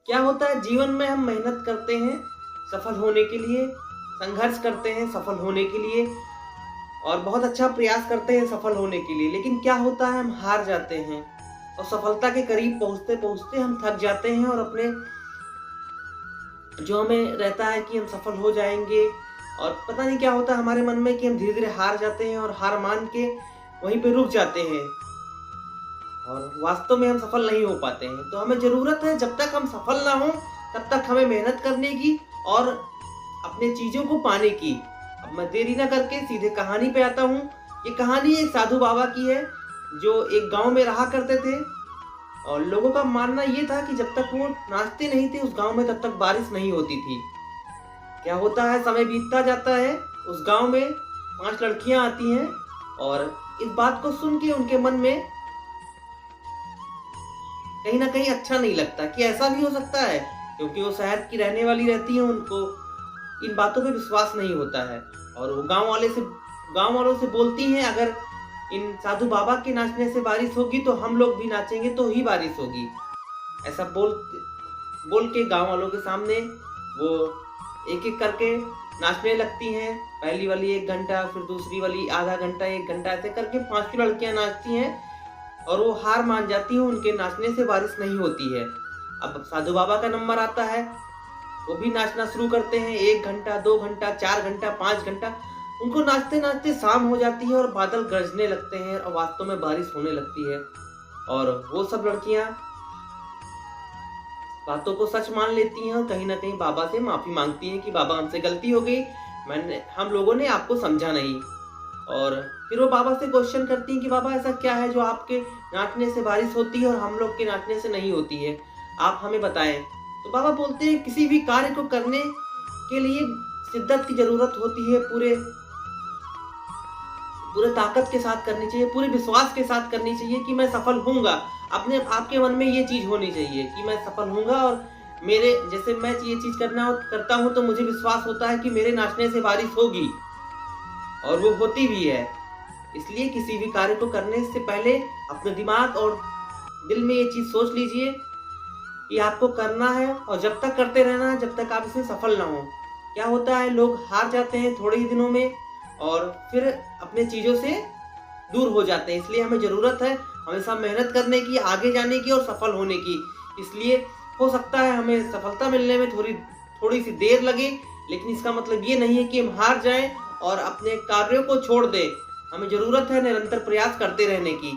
क्या होता है जीवन में हम मेहनत करते हैं सफल होने के लिए, संघर्ष करते हैं सफल होने के लिए और बहुत अच्छा प्रयास करते हैं सफल होने के लिए। लेकिन क्या होता है हम हार जाते हैं और सफलता के करीब पहुंचते-पहुंचते हम थक जाते हैं और अपने जो हमें रहता है कि हम सफल हो जाएँगे और पता नहीं क्या होता है हमारे मन में कि हम धीरे-धीरे हार जाते हैं और हार मान के वहीं पे रुक जाते हैं और वास्तव में हम सफल नहीं हो पाते हैं। तो हमें ज़रूरत है जब तक हम सफल ना हों तब तक हमें मेहनत करने की और अपने चीज़ों को पाने की। अब मैं देरी ना करके सीधे कहानी पे आता हूँ। ये कहानी एक साधु बाबा की है जो एक गाँव में रहा करते थे और लोगों का मानना ये था कि जब तक वो नाचते नहीं थे उस गाँव में तब तक बारिश नहीं होती थी। क्या होता है समय बीतता जाता है, उस गाँव में 5 लड़कियाँ आती हैं और इस बात को सुन के उनके मन में कहीं न कहीं अच्छा नहीं लगता कि ऐसा भी हो सकता है, क्योंकि वो शहर की रहने वाली रहती हैं, उनको इन बातों पे विश्वास नहीं होता है और वो गाँव वालों से बोलती हैं अगर इन साधु बाबा के नाचने से बारिश होगी तो हम लोग भी नाचेंगे तो ही बारिश होगी। ऐसा बोल के गाँव वालों के सामने वो एक-एक करके नाचने लगती हैं। पहली वाली 1 घंटा, फिर दूसरी वाली आधा घंटा, 1 घंटा ऐसे करके 5 लड़कियाँ नाचती हैं और वो हार मान जाती हैं, उनके नाचने से बारिश नहीं होती है। अब साधु बाबा का नंबर आता है, वो भी नाचना शुरू करते हैं 1 घंटा, 2 घंटा, 4 घंटा, 5 घंटा। उनको नाचते-नाचते शाम हो जाती है और बादल गरजने लगते हैं और वास्तव में बारिश होने लगती है और वो सब लड़कियाँ बातों को सच मान लेती हैं और कहीं न कहीं बाबा से माफ़ी माँगती हैं कि बाबा हमसे गलती हो गई, हम लोगों ने आपको समझा नहीं। और फिर वो बाबा से क्वेश्चन करती हैं कि बाबा ऐसा क्या है जो आपके नाचने से बारिश होती है और हम लोग के नाचने से नहीं होती है? आप हमें बताएँ। तो बाबा बोलते हैं किसी भी कार्य को करने के लिए शिद्दत की ज़रूरत होती है, पूरे ताकत के साथ करनी चाहिए, पूरे विश्वास के साथ करनी चाहिए कि मैं सफल होऊँगा। अपने आपके मन में ये चीज़ होनी चाहिए कि मैं सफल होऊँगा और मेरे जैसे मैं ये चीज़ करता हूँ तो मुझे विश्वास होता है कि मेरे नाचने से बारिश होगी और वो होती भी है। इसलिए किसी भी कार्य को करने से पहले अपने दिमाग और दिल में ये चीज़ सोच लीजिए कि आपको करना है और जब तक करते रहना है जब तक आप इसमें सफल ना हो। क्या होता है लोग हार जाते हैं थोड़े ही दिनों में और फिर अपने चीज़ों से दूर हो जाते हैं। इसलिए हमें ज़रूरत है हमेशा मेहनत करने की, आगे जाने की और सफल होने की। इसलिए हो सकता है हमें सफलता मिलने में थोड़ी-सी देर लगे, लेकिन इसका मतलब ये नहीं है कि हम हार जाएँ और अपने कार्यों को छोड़ दें। हमें ज़रूरत है निरंतर प्रयास करते रहने की।